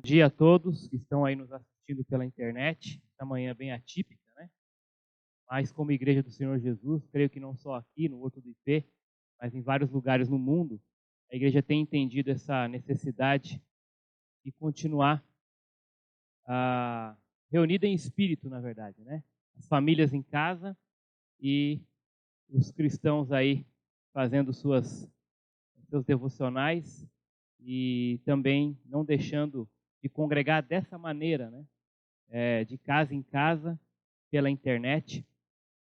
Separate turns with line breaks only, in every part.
dia a todos que estão aí nos assistindo pela internet. Essa manhã bem atípica, né? Mas como Igreja do Senhor Jesus, creio que não só aqui no Horto do IP, mas em vários lugares no mundo, a igreja tem entendido essa necessidade de continuar reunida em espírito, na verdade, né? As famílias em casa e os cristãos aí fazendo seus devocionais e também não deixando de congregar dessa maneira, né? De casa em casa, pela internet,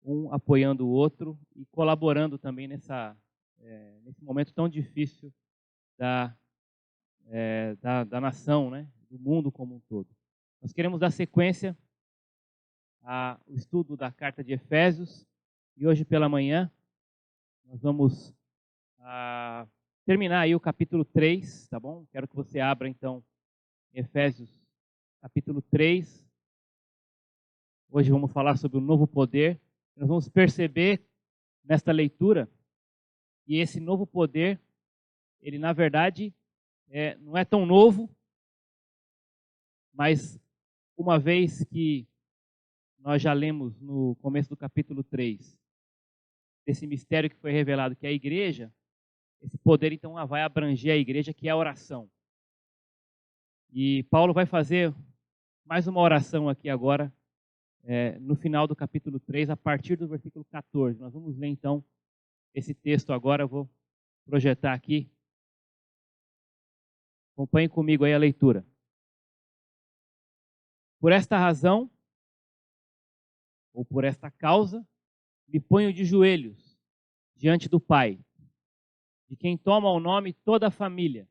um apoiando o outro e colaborando também nesse momento tão difícil da nação, né? Do mundo como um todo. Nós queremos dar sequência ao estudo da carta de Efésios e hoje pela manhã nós vamos terminar aí o capítulo 3, tá bom? Quero que você abra então Efésios capítulo 3. Hoje vamos falar sobre o novo poder. Nós vamos perceber nesta leitura que esse novo poder, ele na verdade não é tão novo, mas uma vez que nós já lemos no começo do capítulo 3, desse mistério que foi revelado, que é a igreja, esse poder então vai abranger a igreja, que é a oração. E Paulo vai fazer mais uma oração aqui agora, no final do capítulo 3, a partir do versículo 14. Nós vamos ler então esse texto agora, eu vou projetar aqui. Acompanhe comigo aí a leitura. Por esta razão, ou por esta causa, me ponho de joelhos diante do Pai, de quem toma o nome toda a família,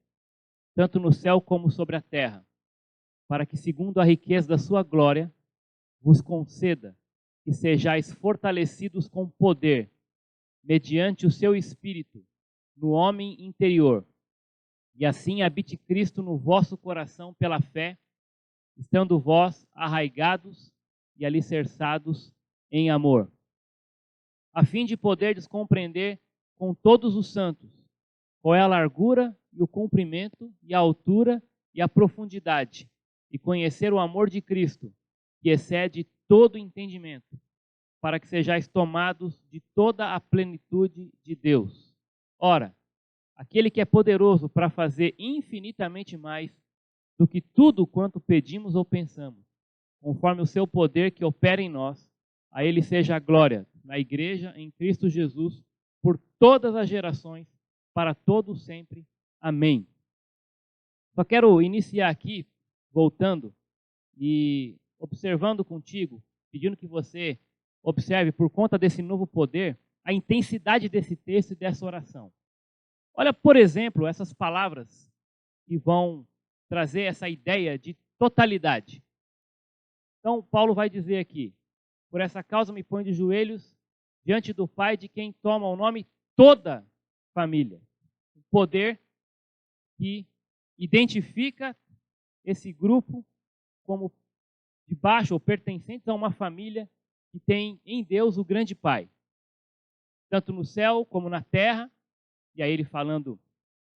tanto no céu como sobre a terra, para que, segundo a riqueza da sua glória, vos conceda que sejais fortalecidos com poder, mediante o seu Espírito, no homem interior, e assim habite Cristo no vosso coração pela fé, estando vós arraigados e alicerçados em amor, a fim de poderdes compreender com todos os santos qual é a largura e o comprimento e a altura e a profundidade, e conhecer o amor de Cristo, que excede todo entendimento, para que sejais tomados de toda a plenitude de Deus. Ora, aquele que é poderoso para fazer infinitamente mais do que tudo quanto pedimos ou pensamos, conforme o seu poder que opera em nós, a ele seja a glória na igreja em Cristo Jesus, por todas as gerações, para todos sempre. Amém. Só quero iniciar aqui, voltando e observando contigo, pedindo que você observe, por conta desse novo poder, a intensidade desse texto e dessa oração. Olha, por exemplo, essas palavras que vão trazer essa ideia de totalidade. Então, Paulo vai dizer aqui: por essa causa me ponho de joelhos diante do Pai, de quem toma o nome toda família. O poder que identifica esse grupo como debaixo ou pertencentes a uma família que tem em Deus o grande Pai, tanto no céu como na terra. E aí ele falando,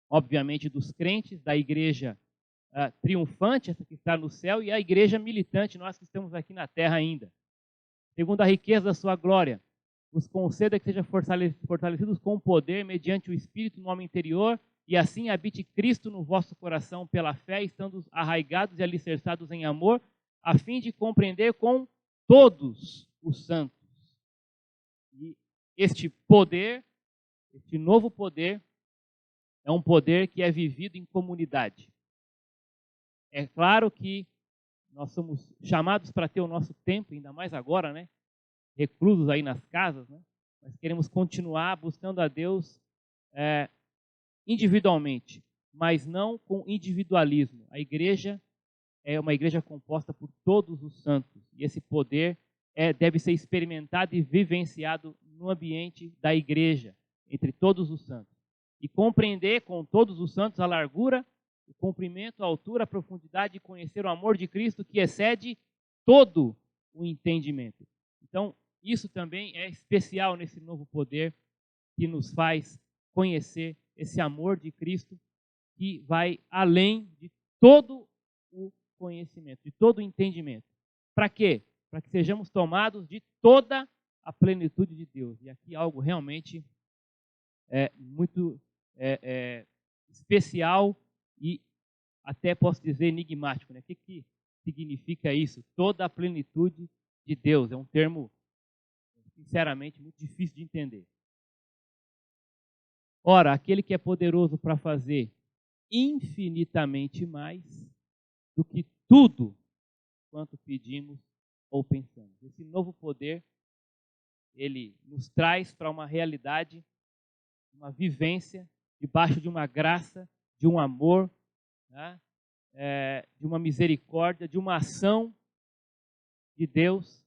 obviamente, dos crentes, da igreja triunfante, essa que está no céu, e a igreja militante, nós que estamos aqui na terra ainda. Segundo a riqueza da sua glória, vos conceda que sejam fortalecidos com poder, mediante o Espírito no homem interior, e assim habite Cristo no vosso coração pela fé, estando arraigados e alicerçados em amor, a fim de compreender com todos os santos. E este poder, este novo poder, é um poder que é vivido em comunidade. É claro que nós somos chamados para ter o nosso tempo, ainda mais agora, né? Reclusos aí nas casas, né? Nós queremos continuar buscando a Deus individualmente, mas não com individualismo. A igreja é uma igreja composta por todos os santos, e esse poder deve ser experimentado e vivenciado no ambiente da igreja, entre todos os santos. E compreender com todos os santos a largura, o comprimento, a altura, a profundidade, e conhecer o amor de Cristo que excede todo o entendimento. Então, isso também é especial nesse novo poder que nos faz conhecer esse amor de Cristo que vai além de todo o conhecimento, de todo o entendimento. Para quê? Para que sejamos tomados de toda a plenitude de Deus. E aqui algo realmente muito especial e até posso dizer enigmático. Né? O que significa isso? Toda a plenitude de Deus. É um termo, sinceramente, muito difícil de entender. Ora, aquele que é poderoso para fazer infinitamente mais do que tudo quanto pedimos ou pensamos. Esse novo poder, ele nos traz para uma realidade, uma vivência debaixo de uma graça, de um amor, né? De uma misericórdia, de uma ação de Deus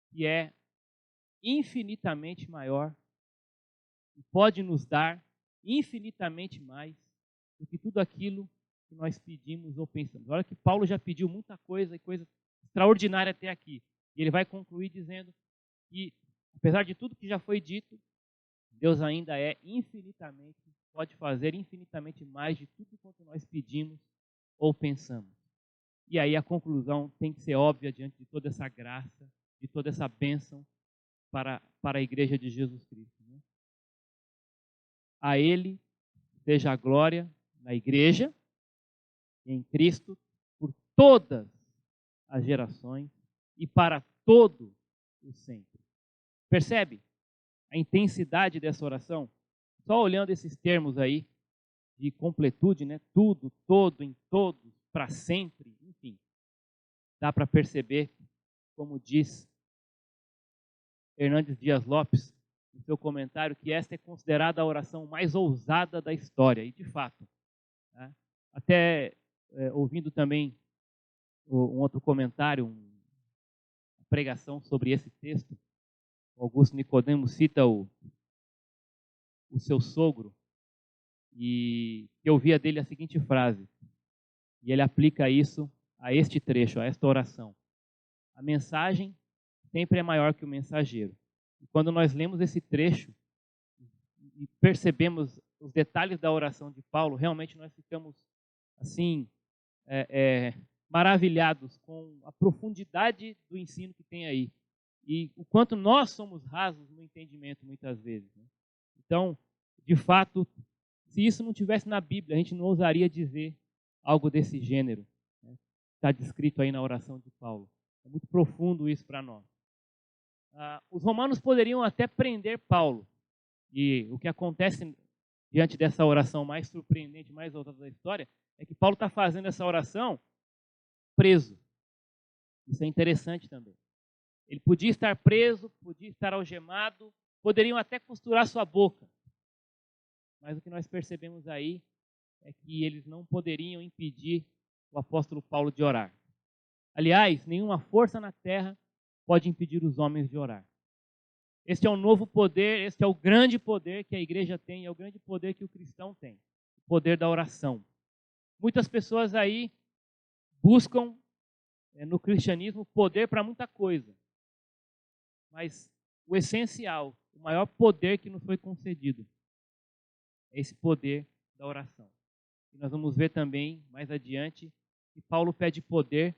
que é infinitamente maior e pode nos dar infinitamente mais do que tudo aquilo que nós pedimos ou pensamos. Olha que Paulo já pediu muita coisa e coisa extraordinária até aqui. E ele vai concluir dizendo que, apesar de tudo que já foi dito, Deus ainda é infinitamente, pode fazer infinitamente mais de tudo quanto nós pedimos ou pensamos. E aí a conclusão tem que ser óbvia diante de toda essa graça, de toda essa bênção para a igreja de Jesus Cristo. Né? A Ele seja a glória na igreja, em Cristo, por todas as gerações e para todo o sempre. Percebe a intensidade dessa oração? Só olhando esses termos aí de completude, né? Tudo, todo, em todos, para sempre, enfim. Dá para perceber, como diz Hernandes Dias Lopes, no seu comentário, que esta é considerada a oração mais ousada da história, e de fato. Né? Até ouvindo também um outro comentário, uma pregação sobre esse texto, Augusto Nicodemo cita o seu sogro, e eu ouvia dele a seguinte frase, e ele aplica isso a este trecho, a esta oração. A mensagem sempre é maior que o mensageiro. E quando nós lemos esse trecho e percebemos os detalhes da oração de Paulo, realmente nós ficamos assim maravilhados com a profundidade do ensino que tem aí e o quanto nós somos rasos no entendimento muitas vezes. Né? Então, de fato, se isso não tivesse na Bíblia, a gente não ousaria dizer algo desse gênero. Né? Está descrito aí na oração de Paulo. É muito profundo isso para nós. Os romanos poderiam até prender Paulo. E o que acontece diante dessa oração mais surpreendente, mais ousada da história, é que Paulo está fazendo essa oração preso. Isso é interessante também. Ele podia estar preso, podia estar algemado, poderiam até costurar sua boca. Mas o que nós percebemos aí é que eles não poderiam impedir o apóstolo Paulo de orar. Aliás, nenhuma força na terra pode impedir os homens de orar. Este é o novo poder, este é o grande poder que a igreja tem, é o grande poder que o cristão tem, o poder da oração. Muitas pessoas aí buscam no cristianismo poder para muita coisa, mas o essencial, o maior poder que nos foi concedido é esse poder da oração. E nós vamos ver também, mais adiante, que Paulo pede poder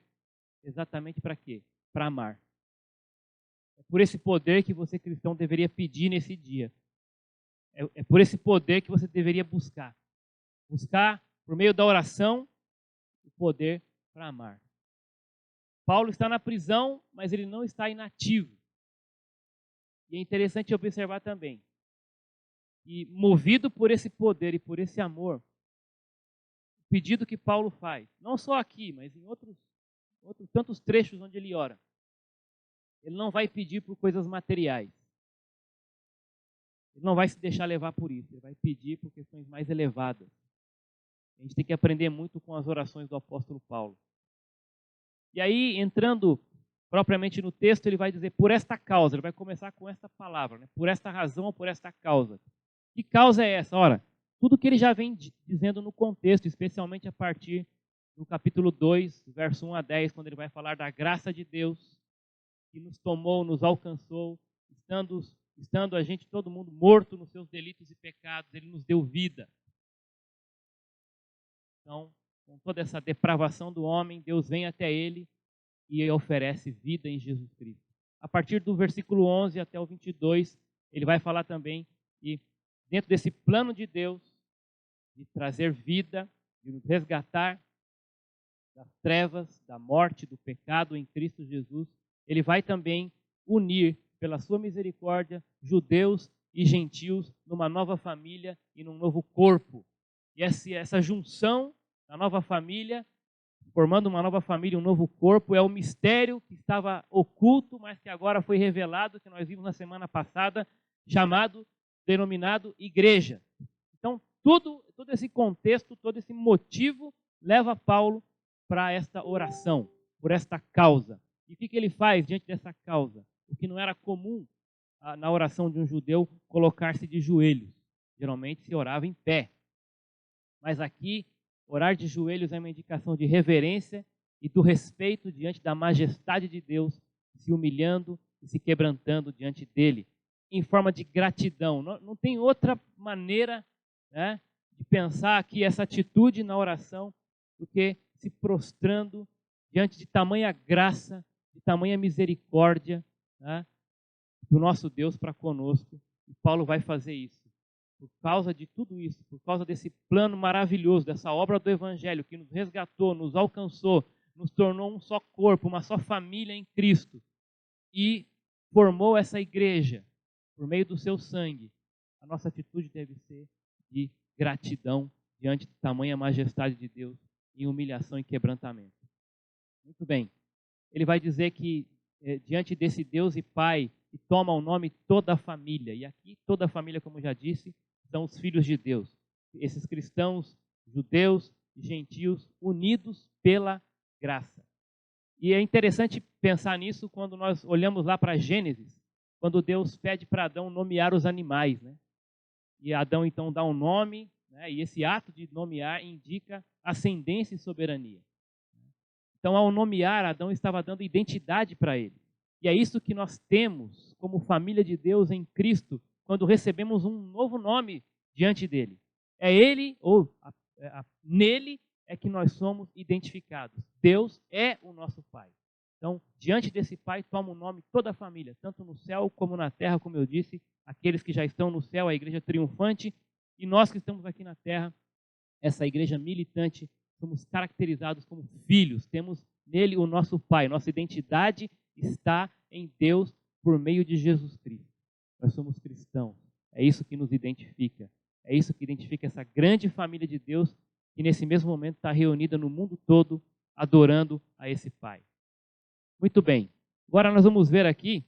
exatamente para quê? Para amar. É por esse poder que você, cristão, deveria pedir nesse dia. É por esse poder que você deveria buscar. Buscar, por meio da oração, o poder para amar. Paulo está na prisão, mas ele não está inativo. E é interessante observar também que, movido por esse poder e por esse amor, o pedido que Paulo faz, não só aqui, mas em outros tantos trechos onde ele ora, ele não vai pedir por coisas materiais. Ele não vai se deixar levar por isso. Ele vai pedir por questões mais elevadas. A gente tem que aprender muito com as orações do apóstolo Paulo. E aí, entrando propriamente no texto, ele vai dizer por esta causa. Ele vai começar com esta palavra, né? Por esta razão ou por esta causa. Que causa é essa? Ora, tudo que ele já vem dizendo no contexto, especialmente a partir do capítulo 2, verso 1 a 10, quando ele vai falar da graça de Deus, que nos tomou, nos alcançou, estando a gente, todo mundo, morto nos seus delitos e pecados, ele nos deu vida. Então, com toda essa depravação do homem, Deus vem até ele e oferece vida em Jesus Cristo. A partir do versículo 11 até o 22, ele vai falar também que dentro desse plano de Deus, de trazer vida, de nos resgatar das trevas, da morte, do pecado em Cristo Jesus, ele vai também unir, pela sua misericórdia, judeus e gentios numa nova família e num novo corpo. E essa junção da nova família, formando uma nova família, um novo corpo, é o mistério que estava oculto, mas que agora foi revelado, que nós vimos na semana passada, denominado igreja. Então, todo esse contexto, todo esse motivo leva Paulo para esta oração, por esta causa. E o que ele faz diante dessa causa? O que não era comum na oração de um judeu, colocar-se de joelhos. Geralmente se orava em pé. Mas aqui, orar de joelhos é uma indicação de reverência e do respeito diante da majestade de Deus, se humilhando e se quebrantando diante dele, em forma de gratidão. Não tem outra maneira, né, de pensar aqui essa atitude na oração do que se prostrando diante de tamanha graça, de tamanha misericórdia, né, do nosso Deus para conosco. E Paulo vai fazer isso. Por causa de tudo isso, por causa desse plano maravilhoso, dessa obra do Evangelho que nos resgatou, nos alcançou, nos tornou um só corpo, uma só família em Cristo e formou essa igreja por meio do seu sangue, a nossa atitude deve ser de gratidão diante de tamanha majestade de Deus, em humilhação e quebrantamento. Muito bem. Ele vai dizer que diante desse Deus e Pai, que toma o nome toda a família, e aqui toda a família, como eu já disse, são os filhos de Deus. Esses cristãos, judeus e gentios, unidos pela graça. E é interessante pensar nisso quando nós olhamos lá para Gênesis, quando Deus pede para Adão nomear os animais, né? E Adão então dá um nome, né? E esse ato de nomear indica ascendência e soberania. Então, ao nomear, Adão estava dando identidade para ele. E é isso que nós temos como família de Deus em Cristo, quando recebemos um novo nome diante dele. É ele, ou nele, é que nós somos identificados. Deus é o nosso Pai. Então, diante desse Pai, toma o nome toda a família, tanto no céu como na terra, como eu disse, aqueles que já estão no céu, a igreja triunfante, e nós que estamos aqui na terra, essa igreja militante, somos caracterizados como filhos, temos nele o nosso Pai, nossa identidade está em Deus por meio de Jesus Cristo. Nós somos cristãos, é isso que nos identifica, é isso que identifica essa grande família de Deus que nesse mesmo momento está reunida no mundo todo, adorando a esse Pai. Muito bem, agora nós vamos ver aqui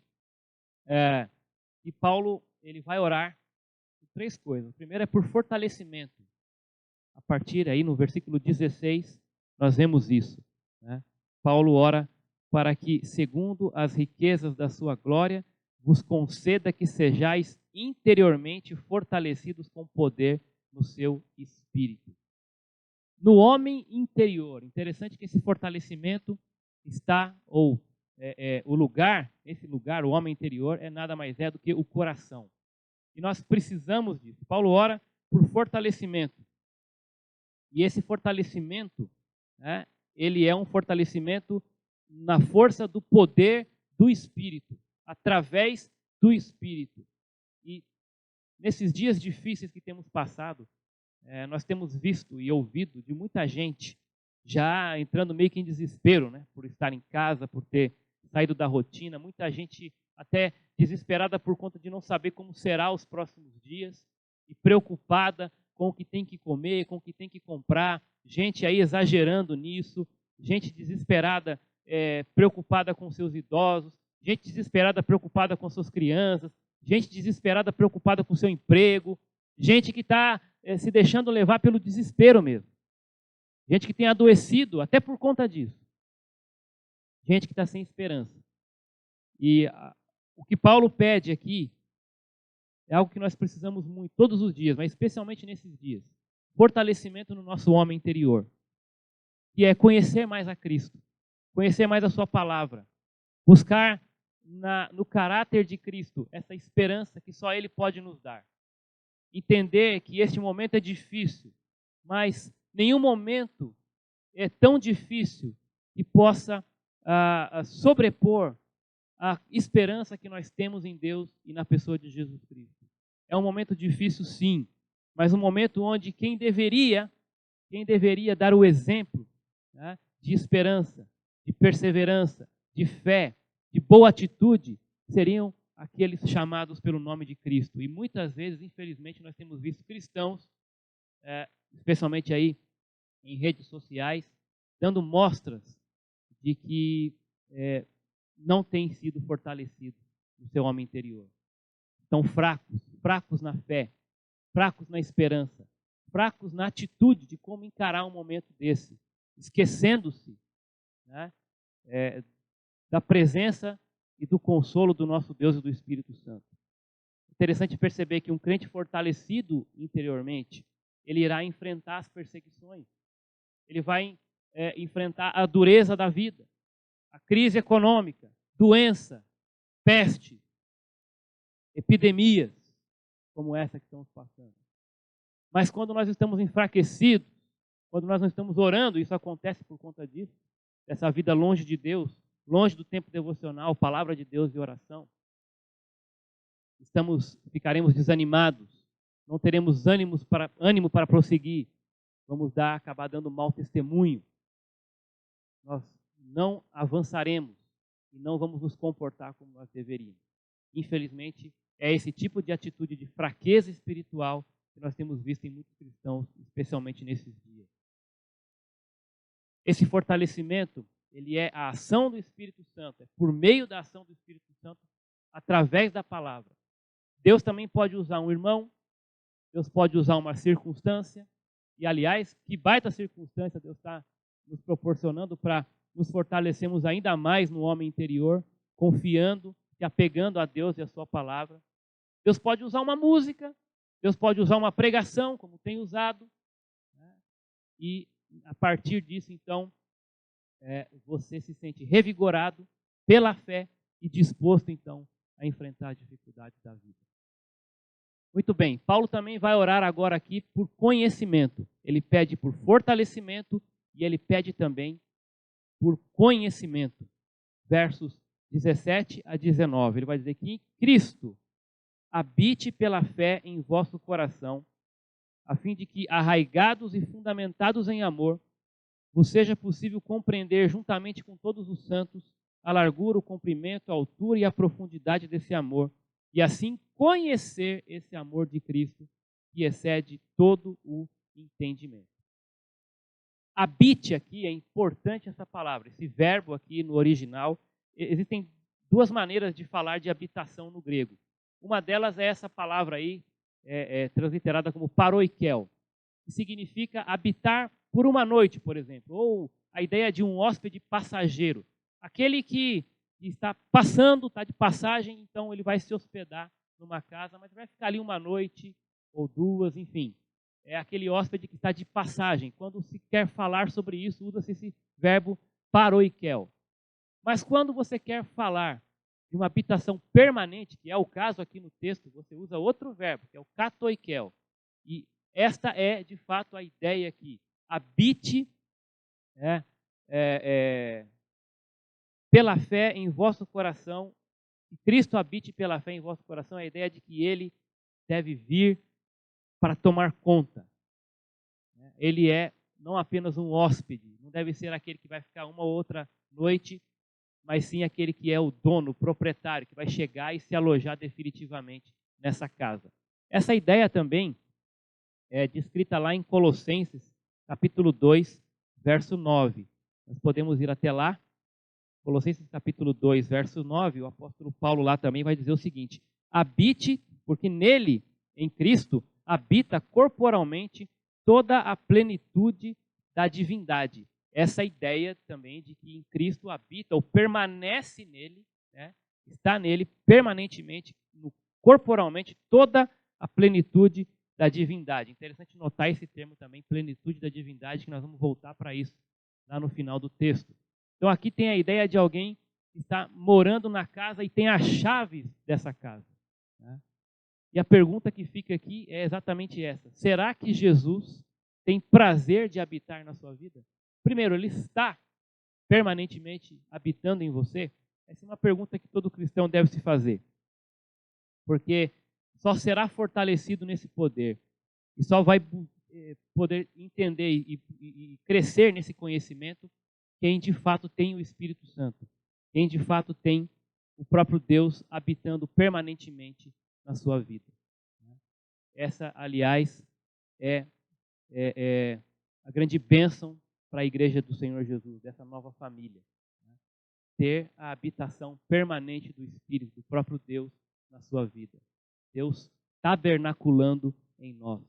que Paulo ele vai orar por três coisas. O primeiro é por fortalecimento. A partir aí no versículo 16, nós vemos isso, né? Paulo ora para que, segundo as riquezas da sua glória, vos conceda que sejais interiormente fortalecidos com poder no seu espírito. No homem interior, interessante que esse fortalecimento está, esse lugar, o homem interior, é nada mais do que o coração. E nós precisamos disso. Paulo ora por fortalecimento. E esse fortalecimento, né, ele é um fortalecimento na força do poder do Espírito, através do Espírito. E nesses dias difíceis que temos passado, nós temos visto e ouvido de muita gente já entrando meio que em desespero, né, por estar em casa, por ter saído da rotina, muita gente até desesperada por conta de não saber como será os próximos dias e preocupada com o que tem que comer, com o que tem que comprar, gente aí exagerando nisso, gente desesperada, preocupada com seus idosos, gente desesperada, preocupada com suas crianças, gente desesperada, preocupada com seu emprego, gente que está se deixando levar pelo desespero mesmo, gente que tem adoecido até por conta disso, gente que está sem esperança. E o que Paulo pede aqui é algo que nós precisamos muito, todos os dias, mas especialmente nesses dias. Fortalecimento no nosso homem interior. Que é conhecer mais a Cristo, conhecer mais a sua palavra, buscar no caráter de Cristo essa esperança que só Ele pode nos dar. Entender que este momento é difícil, mas nenhum momento é tão difícil que possa sobrepor a esperança que nós temos em Deus e na pessoa de Jesus Cristo. É um momento difícil, sim, mas um momento onde quem deveria dar o exemplo, né, de esperança, de perseverança, de fé, de boa atitude, seriam aqueles chamados pelo nome de Cristo. E muitas vezes, infelizmente, nós temos visto cristãos, especialmente aí em redes sociais, dando mostras de que não têm sido fortalecidos no seu homem interior. Estão fracos na fé, fracos na esperança, fracos na atitude de como encarar um momento desse, esquecendo-se, né, da presença e do consolo do nosso Deus e do Espírito Santo. Interessante perceber que um crente fortalecido interiormente, ele irá enfrentar as perseguições, ele vai enfrentar a dureza da vida, a crise econômica, doença, peste, epidemias, como essa que estamos passando. Mas quando nós estamos enfraquecidos, quando nós não estamos orando, isso acontece por conta disso, dessa vida longe de Deus, longe do tempo devocional, palavra de Deus e oração, ficaremos desanimados, não teremos ânimo para prosseguir, vamos acabar dando mau testemunho, nós não avançaremos e não vamos nos comportar como nós deveríamos. Infelizmente, é esse tipo de atitude de fraqueza espiritual que nós temos visto em muitos cristãos, especialmente nesses dias. Esse fortalecimento, ele é a ação do Espírito Santo, é por meio da ação do Espírito Santo, através da palavra. Deus também pode usar um irmão, Deus pode usar uma circunstância, e aliás, que baita circunstância Deus está nos proporcionando para nos fortalecermos ainda mais no homem interior, confiando e apegando a Deus e a sua palavra. Deus pode usar uma música, Deus pode usar uma pregação, como tem usado, né? E a partir disso, então, você se sente revigorado pela fé e disposto, então, a enfrentar as dificuldades da vida. Muito bem, Paulo também vai orar agora aqui por conhecimento. Ele pede por fortalecimento e ele pede também por conhecimento. Versos 17 a 19. Ele vai dizer que Cristo habite pela fé em vosso coração, a fim de que, arraigados e fundamentados em amor, vos seja possível compreender juntamente com todos os santos a largura, o comprimento, a altura e a profundidade desse amor, e assim conhecer esse amor de Cristo que excede todo o entendimento. Habite aqui, é importante essa palavra, esse verbo aqui no original. Existem duas maneiras de falar de habitação no grego. Uma delas é essa palavra aí, transliterada como paroikel, que significa habitar por uma noite, por exemplo, ou a ideia de um hóspede passageiro, aquele que está passando, está de passagem, então ele vai se hospedar numa casa, mas vai ficar ali uma noite ou duas, enfim. É aquele hóspede que está de passagem. Quando se quer falar sobre isso, usa-se esse verbo paroikel. Mas quando você quer falar de uma habitação permanente, que é o caso aqui no texto, você usa outro verbo, que é o katoikel. E esta é, de fato, a ideia aqui. Habite pela fé em vosso coração, que Cristo habite pela fé em vosso coração, é a ideia de que Ele deve vir para tomar conta. Ele é não apenas um hóspede, não deve ser aquele que vai ficar uma ou outra noite, mas sim aquele que é o dono, o proprietário, que vai chegar e se alojar definitivamente nessa casa. Essa ideia também é descrita lá em Colossenses, capítulo 2, verso 9. Nós podemos ir até lá. Colossenses capítulo 2, verso 9, o apóstolo Paulo lá também vai dizer o seguinte: habite, porque nele, em Cristo, habita corporalmente toda a plenitude da divindade. Essa ideia também de que em Cristo habita ou permanece nele, né, está nele permanentemente, corporalmente, toda a plenitude da divindade. Interessante notar esse termo também, plenitude da divindade, que nós vamos voltar para isso lá no final do texto. Então aqui tem a ideia de alguém que está morando na casa e tem as chaves dessa casa, né? E a pergunta que fica aqui é exatamente essa: será que Jesus tem prazer de habitar na sua vida? primeiro, ele está permanentemente habitando em você? Essa é uma pergunta que todo cristão deve se fazer. Porque só será fortalecido nesse poder e só vai poder entender e crescer nesse conhecimento quem de fato tem o Espírito Santo, quem de fato tem o próprio Deus habitando permanentemente na sua vida. Essa, aliás, é a grande bênção para a igreja do Senhor Jesus, dessa nova família. Ter a habitação permanente do Espírito, do próprio Deus na sua vida. Deus tabernaculando em nós.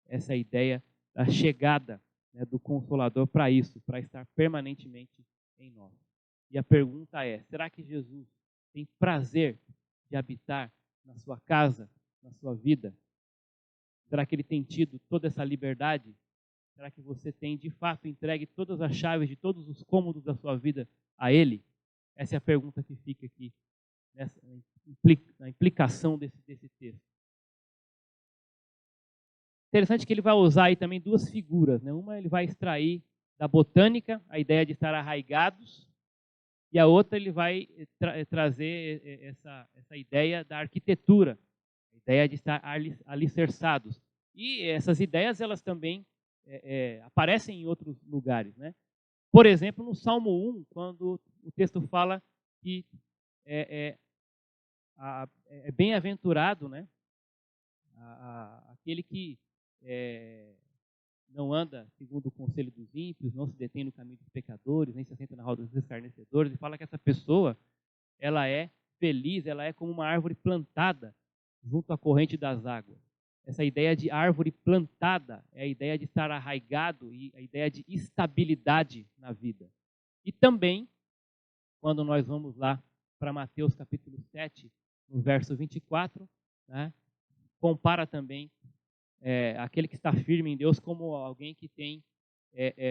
Essa é a ideia da chegada, né, do Consolador para isso, para estar permanentemente em nós. E a pergunta é, será que Jesus tem prazer de habitar na sua casa, na sua vida? Será que ele tem tido toda essa liberdade? Será que você tem, de fato, entregue todas as chaves de todos os cômodos da sua vida a ele? Essa é a pergunta que fica aqui, na implicação desse texto. Interessante que ele vai usar aí também duas figuras, né? Uma ele vai extrair da botânica, a ideia de estar arraigados, e a outra ele vai trazer essa ideia da arquitetura, a ideia de estar alicerçados. E essas ideias, elas também aparecem em outros lugares, né? Por exemplo, no Salmo 1, quando o texto fala que é bem-aventurado, né, aquele que não anda segundo o conselho dos ímpios, não se detém no caminho dos pecadores, nem se assenta na roda dos escarnecedores, e fala que essa pessoa, ela é feliz, ela é como uma árvore plantada junto à corrente das águas. Essa ideia de árvore plantada é a ideia de estar arraigado e a ideia de estabilidade na vida. E também, quando nós vamos lá para Mateus capítulo 7, no verso 24, né, compara também aquele que está firme em Deus como alguém que tem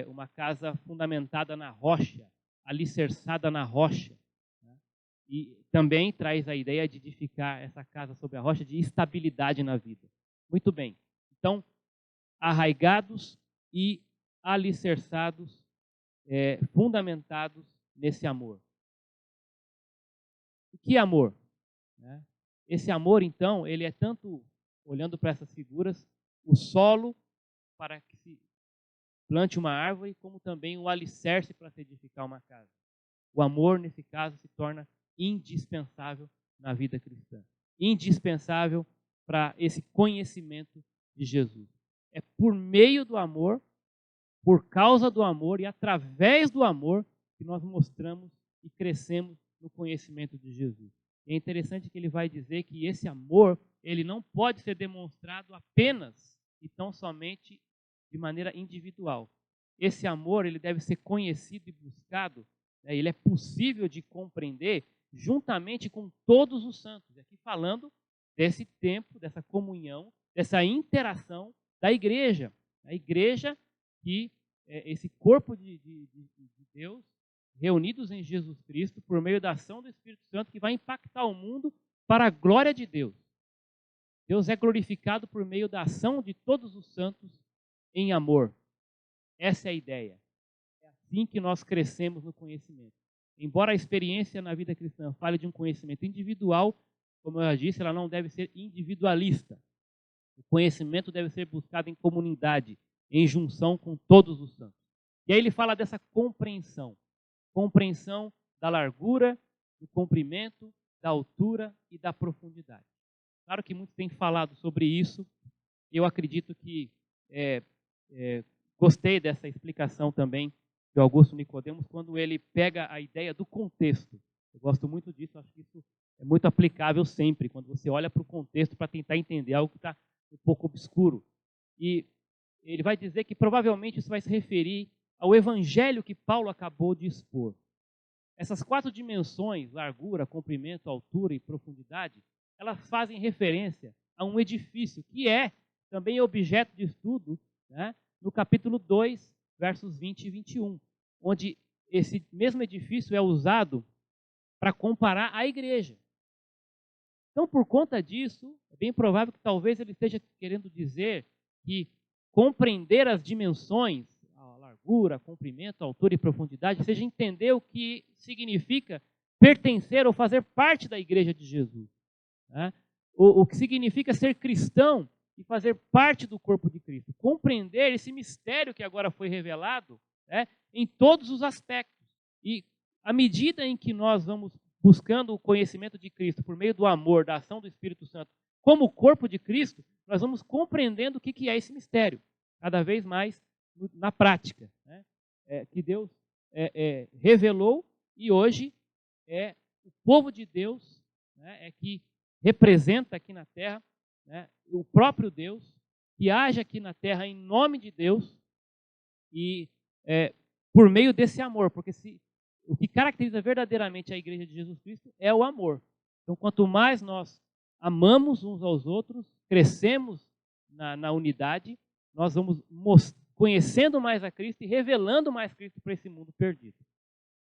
uma casa fundamentada na rocha, alicerçada na rocha. Né? E também traz a ideia de edificar essa casa sobre a rocha de estabilidade na vida. Muito bem. Então, arraigados e alicerçados, fundamentados nesse amor. O que é amor? Esse amor, então, ele é tanto, olhando para essas figuras, o solo para que se plante uma árvore, como também o alicerce para se edificar uma casa. O amor, nesse caso, se torna indispensável na vida cristã. Indispensável para esse conhecimento de Jesus. É por meio do amor, por causa do amor e através do amor que nós mostramos e crescemos no conhecimento de Jesus. É interessante que ele vai dizer que esse amor, ele não pode ser demonstrado apenas e tão somente de maneira individual. Esse amor, ele deve ser conhecido e buscado, né? Ele é possível de compreender juntamente com todos os santos. Aqui falando desse tempo, dessa comunhão, dessa interação da igreja. A igreja que é esse corpo de Deus, reunidos em Jesus Cristo, por meio da ação do Espírito Santo, que vai impactar o mundo para a glória de Deus. Deus é glorificado por meio da ação de todos os santos em amor. Essa é a ideia. É assim que nós crescemos no conhecimento. Embora a experiência na vida cristã fale de um conhecimento individual, como eu já disse, ela não deve ser individualista. O conhecimento deve ser buscado em comunidade, em junção com todos os santos. E aí ele fala dessa compreensão. Compreensão da largura, do comprimento, da altura e da profundidade. Claro que muitos têm falado sobre isso. Eu acredito que gostei dessa explicação também de Augusto Nicodemos, quando ele pega a ideia do contexto. Eu gosto muito disso, acho que isso é muito aplicável sempre, quando você olha para o contexto para tentar entender algo que está um pouco obscuro. E ele vai dizer que provavelmente isso vai se referir ao evangelho que Paulo acabou de expor. Essas 4 dimensões, largura, comprimento, altura e profundidade, elas fazem referência a um edifício que é também objeto de estudo, né, no capítulo 2, versos 20 e 21, onde esse mesmo edifício é usado para comparar a igreja. Então, por conta disso, é bem provável que talvez ele esteja querendo dizer que compreender as dimensões, a largura, comprimento, altura e profundidade, seja entender o que significa pertencer ou fazer parte da igreja de Jesus. Né? O que significa ser cristão e fazer parte do corpo de Cristo. Compreender esse mistério que agora foi revelado, né, em todos os aspectos. E à medida em que nós vamos buscando o conhecimento de Cristo por meio do amor, da ação do Espírito Santo, como corpo de Cristo, nós vamos compreendendo o que é esse mistério, cada vez mais na prática, né? Que Deus revelou e hoje o povo de Deus, né, que representa aqui na terra, né, o próprio Deus, que age aqui na terra em nome de Deus e por meio desse amor, porque o que caracteriza verdadeiramente a igreja de Jesus Cristo é o amor. Então, quanto mais nós amamos uns aos outros, crescemos na unidade, nós vamos conhecendo mais a Cristo e revelando mais Cristo para esse mundo perdido.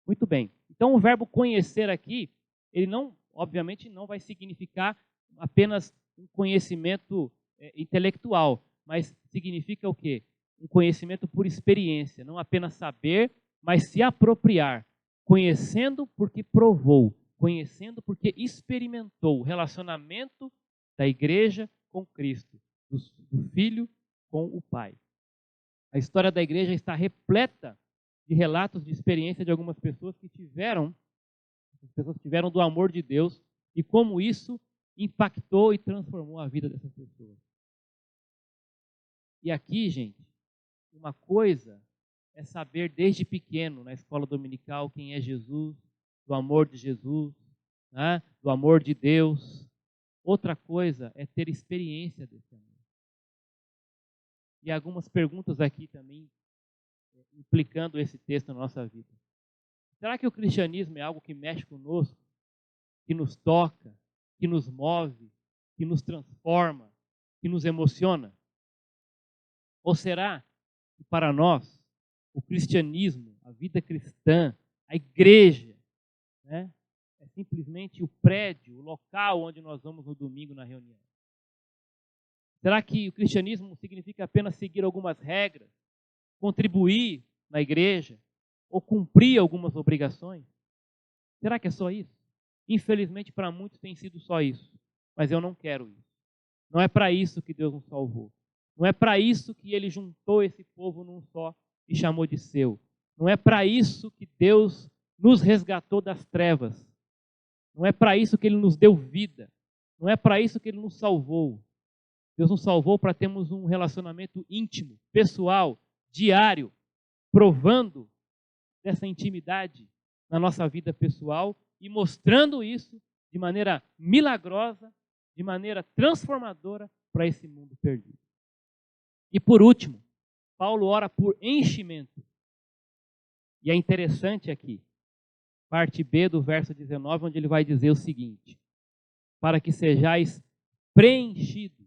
Muito bem. Então, o verbo conhecer aqui, ele não, obviamente, não vai significar apenas um conhecimento intelectual, mas significa o quê? Um conhecimento por experiência, não apenas saber, mas se apropriar, conhecendo porque provou, conhecendo porque experimentou o relacionamento da igreja com Cristo, do Filho com o Pai. A história da igreja está repleta de relatos de experiência de algumas pessoas que tiveram do amor de Deus e como isso impactou e transformou a vida dessas pessoas. E aqui, gente, uma coisa é saber desde pequeno, na escola dominical, quem é Jesus, do amor de Jesus, né, do amor de Deus. Outra coisa é ter experiência desse amor. E algumas perguntas aqui também, implicando esse texto na nossa vida. Será que o cristianismo é algo que mexe conosco, que nos toca, que nos move, que nos transforma, que nos emociona? Ou será que para nós, o cristianismo, a vida cristã, a igreja, né, é simplesmente o prédio, o local onde nós vamos no domingo na reunião? Será que o cristianismo significa apenas seguir algumas regras, contribuir na igreja ou cumprir algumas obrigações? Será que é só isso? Infelizmente, para muitos tem sido só isso, mas eu não quero isso. Não é para isso que Deus nos salvou. Não é para isso que Ele juntou esse povo num só e chamou de seu. Não é para isso que Deus nos resgatou das trevas. Não é para isso que Ele nos deu vida. Não é para isso que Ele nos salvou. Deus nos salvou para termos um relacionamento íntimo, pessoal, diário, provando dessa intimidade na nossa vida pessoal e mostrando isso de maneira milagrosa, de maneira transformadora para esse mundo perdido. E por último, Paulo ora por enchimento. E é interessante aqui, parte B do verso 19, onde ele vai dizer o seguinte: para que sejais preenchidos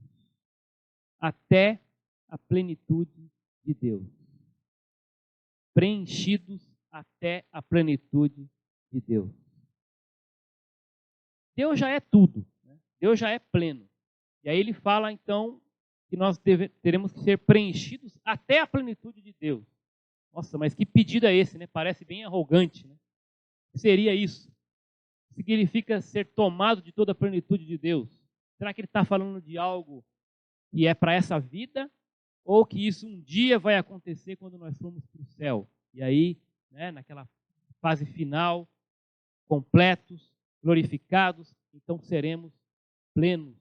até a plenitude de Deus. Preenchidos até a plenitude de Deus. Deus já é tudo, né? Deus já é pleno. E aí ele fala então que nós teremos que ser preenchidos até a plenitude de Deus. Nossa, mas que pedido é esse, né? Parece bem arrogante, né? O que seria isso? Significa ser tomado de toda a plenitude de Deus. Será que ele está falando de algo que é para essa vida, ou que isso um dia vai acontecer quando nós formos para o céu? E aí, né, naquela fase final, completos, glorificados, então seremos plenos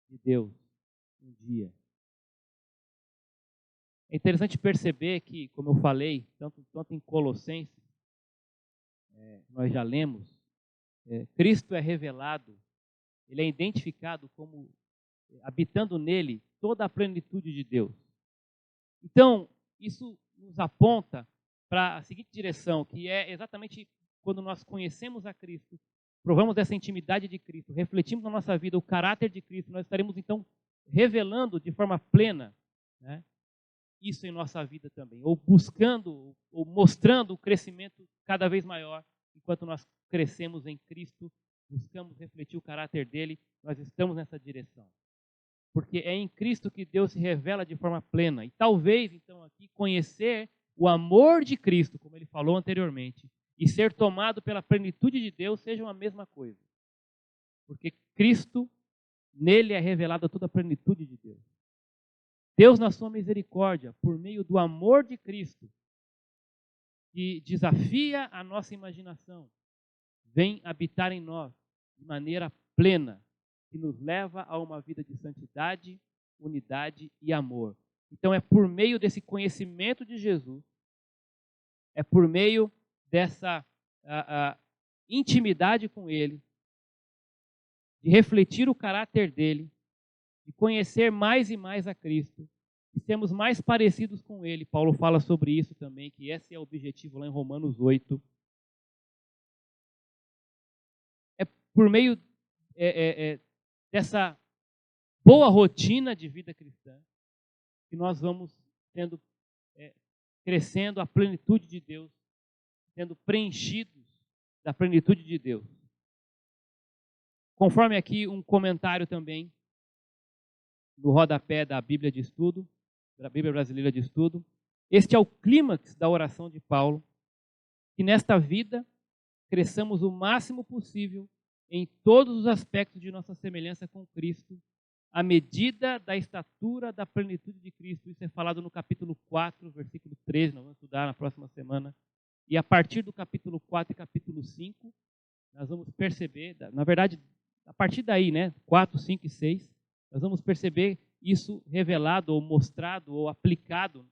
de Deus um dia. É interessante perceber que, como eu falei, tanto em Colossenses, nós já lemos, Cristo é revelado, ele é identificado como habitando nele toda a plenitude de Deus. Então, isso nos aponta para a seguinte direção, que é exatamente quando nós conhecemos a Cristo, provamos dessa intimidade de Cristo, refletimos na nossa vida o caráter de Cristo, nós estaremos então revelando de forma plena, né, isso em nossa vida também, ou buscando, ou mostrando o crescimento cada vez maior, enquanto nós crescemos em Cristo, buscamos refletir o caráter dele, nós estamos nessa direção. Porque é em Cristo que Deus se revela de forma plena. E talvez, então, aqui, conhecer o amor de Cristo, como ele falou anteriormente, e ser tomado pela plenitude de Deus sejam a mesma coisa. Porque Cristo, nele é revelada toda a plenitude de Deus. Deus, na sua misericórdia, por meio do amor de Cristo, que desafia a nossa imaginação, vem habitar em nós de maneira plena, que nos leva a uma vida de santidade, unidade e amor. Então é por meio desse conhecimento de Jesus, é por meio dessa intimidade com Ele, de refletir o caráter dele, de conhecer mais e mais a Cristo, de sermos mais parecidos com Ele. Paulo fala sobre isso também, que esse é o objetivo lá em Romanos 8. É por meio dessa boa rotina de vida cristã que nós vamos crescendo a plenitude de Deus, sendo preenchidos da plenitude de Deus. Conforme aqui um comentário também no rodapé da Bíblia de Estudo, da Bíblia Brasileira de Estudo, este é o clímax da oração de Paulo, que nesta vida cresçamos o máximo possível em todos os aspectos de nossa semelhança com Cristo, à medida da estatura da plenitude de Cristo. Isso é falado no capítulo 4, versículo 13, nós vamos estudar na próxima semana. E a partir do capítulo 4 e capítulo 5, nós vamos perceber, na verdade, a partir daí, 4, 5 e 6, nós vamos perceber isso revelado ou mostrado ou aplicado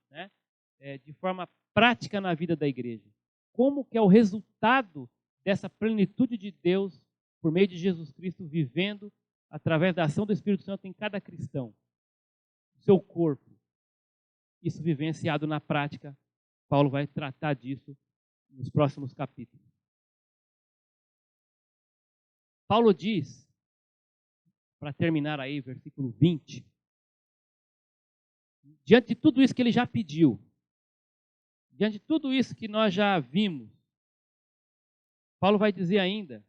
de forma prática na vida da igreja. Como que é o resultado dessa plenitude de Deus por meio de Jesus Cristo vivendo através da ação do Espírito Santo em cada cristão, seu corpo. Isso vivenciado na prática, Paulo vai tratar disso nos próximos capítulos. Paulo diz, para terminar aí, versículo 20, diante de tudo isso que ele já pediu, diante de tudo isso que nós já vimos, Paulo vai dizer ainda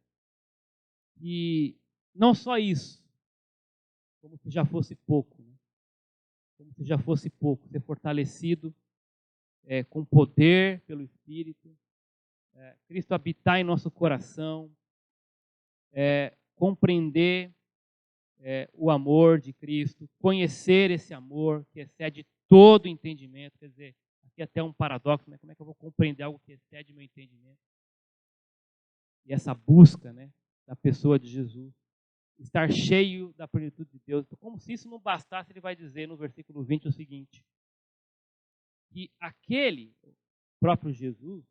que não só isso, como se já fosse pouco, como se já fosse pouco, ser fortalecido com poder pelo Espírito, Cristo habitar em nosso coração, compreender o amor de Cristo, conhecer esse amor que excede todo entendimento. Quer dizer, aqui até um paradoxo, como é que eu vou compreender algo que excede meu entendimento? E essa busca da pessoa de Jesus, estar cheio da plenitude de Deus. Então, como se isso não bastasse, ele vai dizer no versículo 20 o seguinte, que aquele, o próprio Jesus,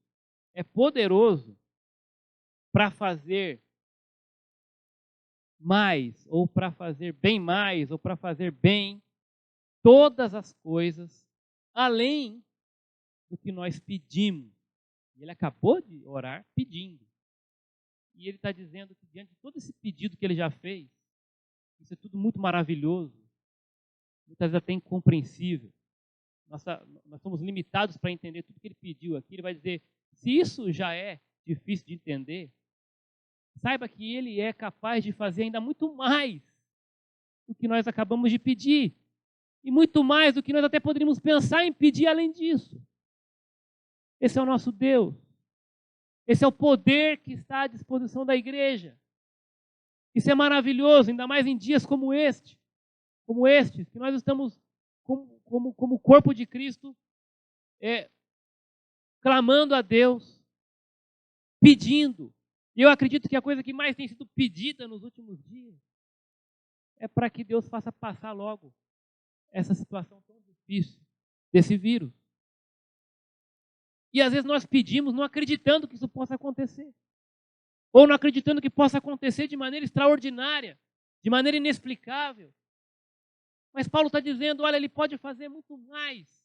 é poderoso para fazer mais, ou para fazer bem mais, ou para fazer bem todas as coisas, além do que nós pedimos. Ele acabou de orar pedindo. E ele está dizendo que diante de todo esse pedido que ele já fez, isso é tudo muito maravilhoso, muitas vezes até incompreensível. Nós somos limitados para entender tudo que ele pediu aqui. Ele vai dizer, se isso já é difícil de entender, saiba que ele é capaz de fazer ainda muito mais do que nós acabamos de pedir. E muito mais do que nós até poderíamos pensar em pedir além disso. Esse é o nosso Deus. Esse é o poder que está à disposição da igreja. Isso é maravilhoso, ainda mais em dias como estes, que nós estamos como corpo de Cristo, clamando a Deus, pedindo. E eu acredito que a coisa que mais tem sido pedida nos últimos dias é para que Deus faça passar logo essa situação tão difícil desse vírus. E às vezes nós pedimos não acreditando que isso possa acontecer. Ou não acreditando que possa acontecer de maneira extraordinária, de maneira inexplicável. Mas Paulo está dizendo, olha, ele pode fazer muito mais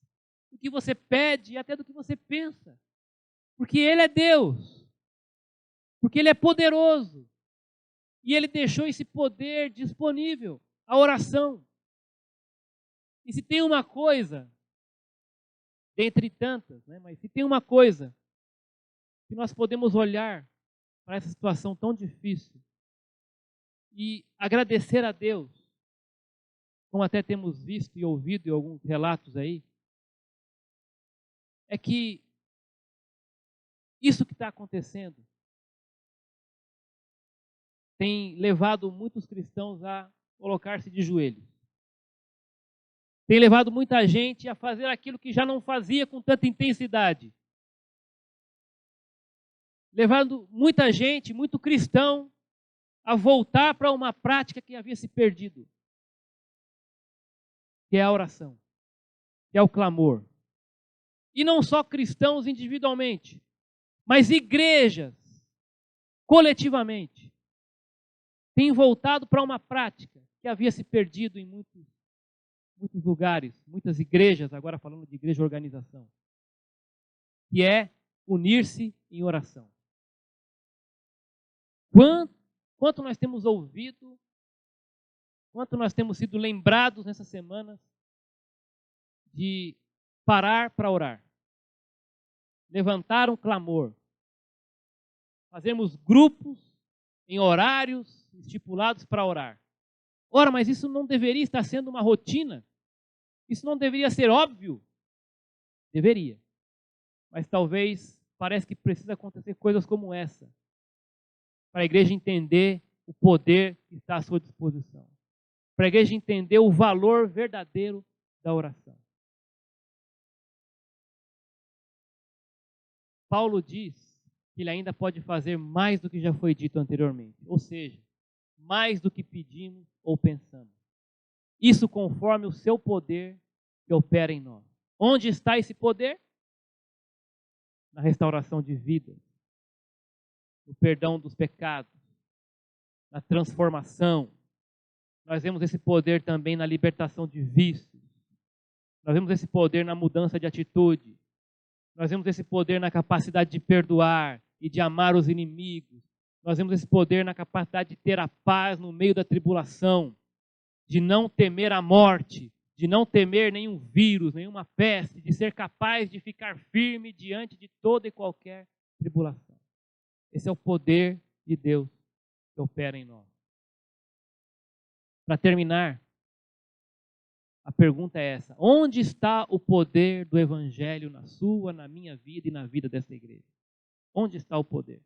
do que você pede e até do que você pensa. Porque ele é Deus. Porque ele é poderoso. E ele deixou esse poder disponível, a oração. E se tem uma coisa, dentre tantas, mas se tem uma coisa que nós podemos olhar para essa situação tão difícil e agradecer a Deus, como até temos visto e ouvido em alguns relatos aí, é que isso que está acontecendo tem levado muitos cristãos a colocar-se de joelhos. Tem levado muita gente a fazer aquilo que já não fazia com tanta intensidade. Levando muita gente, muito cristão, a voltar para uma prática que havia se perdido, que é a oração, que é o clamor. E não só cristãos individualmente, mas igrejas, coletivamente, têm voltado para uma prática que havia se perdido em muitos lugares, muitas igrejas, agora falando de igreja organização, que é unir-se em oração. Quanto nós temos ouvido, quanto nós temos sido lembrados nessas semanas de parar para orar, levantar um clamor, fazermos grupos em horários estipulados para orar. Ora, mas isso não deveria estar sendo uma rotina? Isso não deveria ser óbvio? Deveria. Mas talvez parece que precisa acontecer coisas como essa, para a igreja entender o poder que está à sua disposição. Para a igreja entender o valor verdadeiro da oração. Paulo diz que ele ainda pode fazer mais do que já foi dito anteriormente. Ou seja, mais do que pedimos ou pensamos. Isso conforme o seu poder que opera em nós. Onde está esse poder? Na restauração de vidas, no perdão dos pecados, na transformação. Nós vemos esse poder também na libertação de vícios. Nós vemos esse poder na mudança de atitude. Nós vemos esse poder na capacidade de perdoar e de amar os inimigos. Nós vemos esse poder na capacidade de ter a paz no meio da tribulação, de não temer a morte, de não temer nenhum vírus, nenhuma peste, de ser capaz de ficar firme diante de toda e qualquer tribulação. Esse é o poder de Deus que opera em nós. Para terminar, a pergunta é essa: onde está o poder do Evangelho na sua, na minha vida e na vida dessa igreja? Onde está o poder?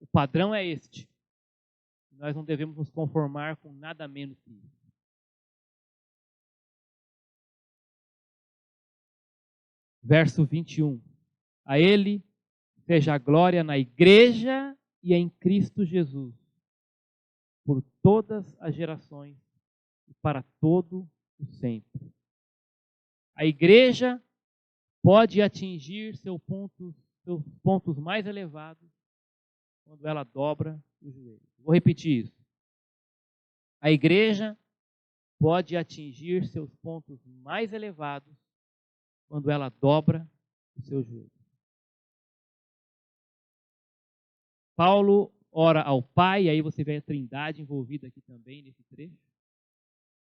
O padrão é este. Nós não devemos nos conformar com nada menos que isso. Verso 21. A Ele seja a glória na igreja e em Cristo Jesus, por todas as gerações e para todo o sempre. A igreja pode atingir seus pontos mais elevados quando ela dobra os joelhos. Vou repetir isso. A igreja pode atingir seus pontos mais elevados quando ela dobra os seus joelhos. Paulo ora ao Pai, e aí você vê a Trindade envolvida aqui também nesse trecho,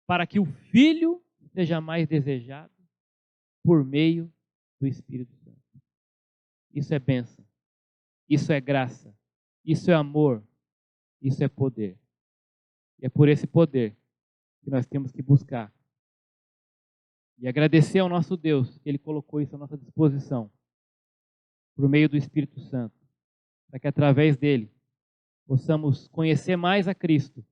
para que o Filho seja mais desejado por meio do Espírito Santo. Isso é bênção, isso é graça, isso é amor, isso é poder. E é por esse poder que nós temos que buscar. E agradecer ao nosso Deus que Ele colocou isso à nossa disposição, por meio do Espírito Santo, para que através dele possamos conhecer mais a Cristo.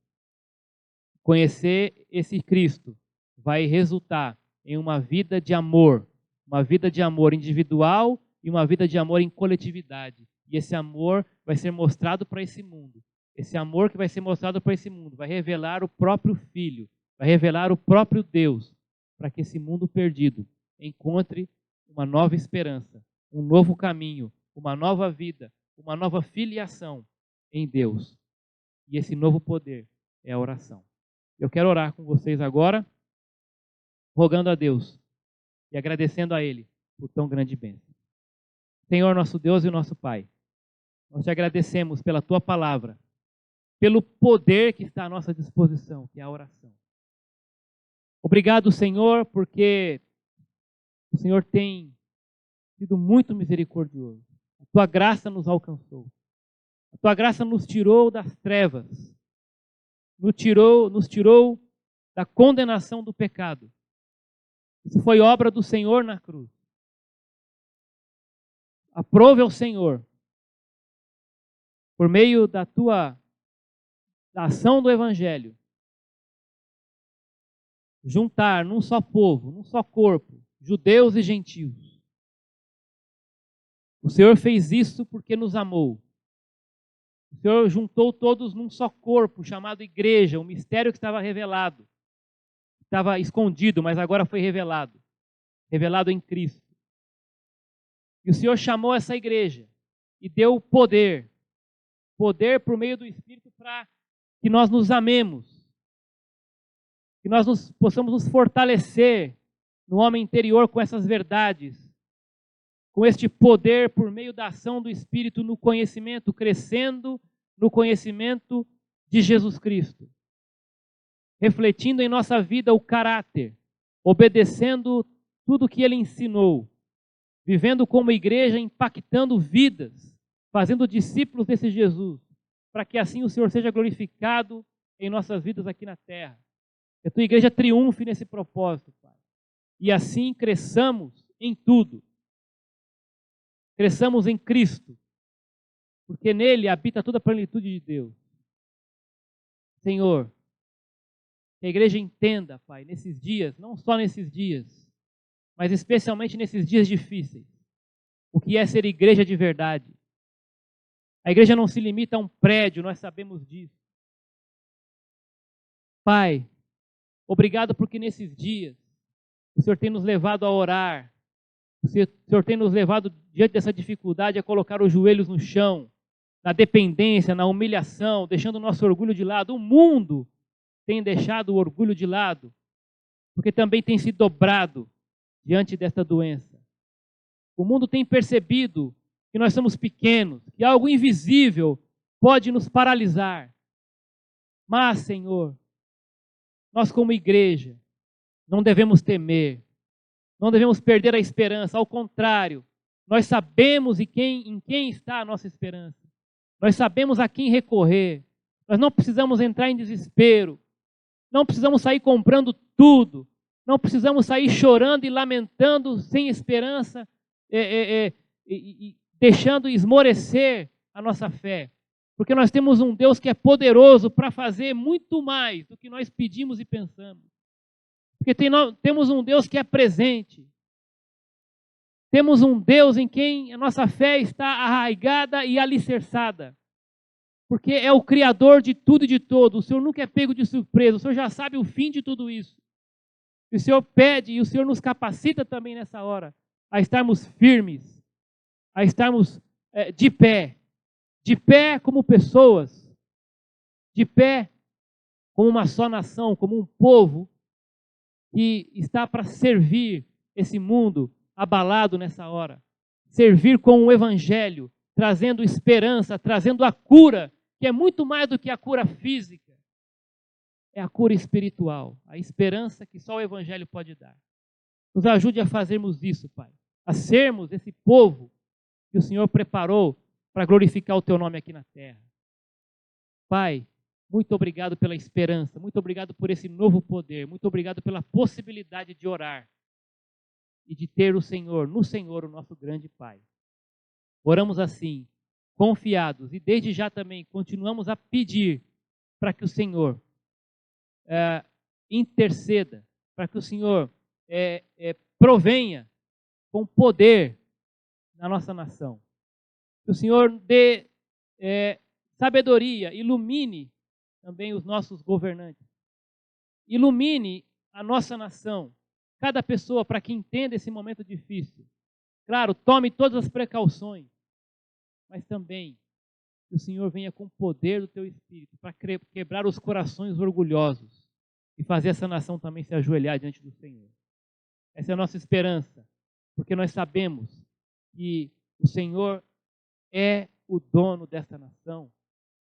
Conhecer esse Cristo vai resultar em uma vida de amor individual e uma vida de amor em coletividade. E esse amor vai ser mostrado para esse mundo. Esse amor que vai ser mostrado para esse mundo vai revelar o próprio Filho, vai revelar o próprio Deus, para que esse mundo perdido encontre uma nova esperança, um novo caminho, uma nova vida, uma nova filiação em Deus. E esse novo poder é a oração. Eu quero orar com vocês agora, rogando a Deus e agradecendo a Ele por tão grande bênção. Senhor, nosso Deus e nosso Pai, nós te agradecemos pela Tua palavra, pelo poder que está à nossa disposição, que é a oração. Obrigado, Senhor, porque o Senhor tem sido muito misericordioso. A Tua graça nos alcançou. A Tua graça nos tirou das trevas, nos tirou da condenação do pecado Isso foi obra do Senhor na cruz. Aprove ao Senhor, por meio da ação do Evangelho, juntar num só povo, num só corpo, judeus e gentios. O Senhor fez isso porque nos amou. O Senhor juntou todos num só corpo, chamado igreja, um mistério que estava revelado. Estava escondido, mas agora foi revelado. Revelado em Cristo. E o Senhor chamou essa igreja e deu poder. Poder por meio do Espírito para que nós nos amemos. Que nós possamos nos fortalecer no homem interior com essas verdades. Com este poder por meio da ação do Espírito no conhecimento, crescendo no conhecimento de Jesus Cristo. Refletindo em nossa vida o caráter, obedecendo tudo que Ele ensinou, vivendo como igreja, impactando vidas, fazendo discípulos desse Jesus, para que assim o Senhor seja glorificado em nossas vidas aqui na terra. Que a tua igreja triunfe nesse propósito, Pai. E assim cresçamos em tudo. Cresçamos em Cristo, porque nele habita toda a plenitude de Deus. Senhor, que a igreja entenda, Pai, nesses dias, não só nesses dias, mas especialmente nesses dias difíceis, o que é ser igreja de verdade. A igreja não se limita a um prédio, nós sabemos disso. Pai, obrigado porque nesses dias o Senhor tem nos levado a orar, o Senhor tem nos levado, diante dessa dificuldade, a colocar os joelhos no chão, na dependência, na humilhação, deixando o nosso orgulho de lado. O mundo tem deixado o orgulho de lado, porque também tem se dobrado diante desta doença. O mundo tem percebido que nós somos pequenos, que algo invisível pode nos paralisar. Mas, Senhor, nós como igreja não devemos temer, não devemos perder a esperança, ao contrário, nós sabemos em quem está a nossa esperança. Nós sabemos a quem recorrer. Nós não precisamos entrar em desespero. Não precisamos sair comprando tudo. Não precisamos sair chorando e lamentando sem esperança, deixando esmorecer a nossa fé. Porque nós temos um Deus que é poderoso para fazer muito mais do que nós pedimos e pensamos. Porque temos um Deus que é presente. Temos um Deus em quem a nossa fé está arraigada e alicerçada. Porque é o Criador de tudo e de todo. O Senhor nunca é pego de surpresa. O Senhor já sabe o fim de tudo isso. E o Senhor pede e o Senhor nos capacita também nessa hora a estarmos firmes, a estarmos de pé como pessoas, de pé como uma só nação, como um povo que está para servir esse mundo abalado nessa hora. Servir com o Evangelho, trazendo esperança, trazendo a cura, que é muito mais do que a cura física. É a cura espiritual, a esperança que só o Evangelho pode dar. Nos ajude a fazermos isso, Pai. A sermos esse povo que o Senhor preparou para glorificar o Teu nome aqui na terra. Pai, muito obrigado pela esperança, muito obrigado por esse novo poder, muito obrigado pela possibilidade de orar e de ter o Senhor, no Senhor, o nosso grande Pai. Oramos assim, confiados, e desde já também continuamos a pedir para que o Senhor interceda, para que o Senhor provenha com poder na nossa nação. Que o Senhor dê sabedoria, ilumine também os nossos governantes. Ilumine a nossa nação, cada pessoa, para que entenda esse momento difícil. Claro, tome todas as precauções, mas também que o Senhor venha com o poder do Teu Espírito para quebrar os corações orgulhosos e fazer essa nação também se ajoelhar diante do Senhor. Essa é a nossa esperança, porque nós sabemos que o Senhor é o dono dessa nação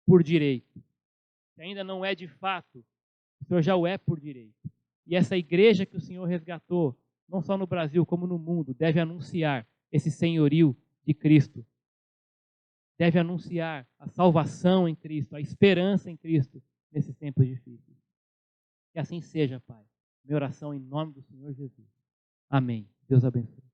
por direito. Se ainda não é de fato, o Senhor já o é por direito. E essa igreja que o Senhor resgatou, não só no Brasil, como no mundo, deve anunciar esse senhorio de Cristo. Deve anunciar a salvação em Cristo, a esperança em Cristo nesses tempos difíceis. Que assim seja, Pai. Minha oração em nome do Senhor Jesus. Amém. Deus abençoe.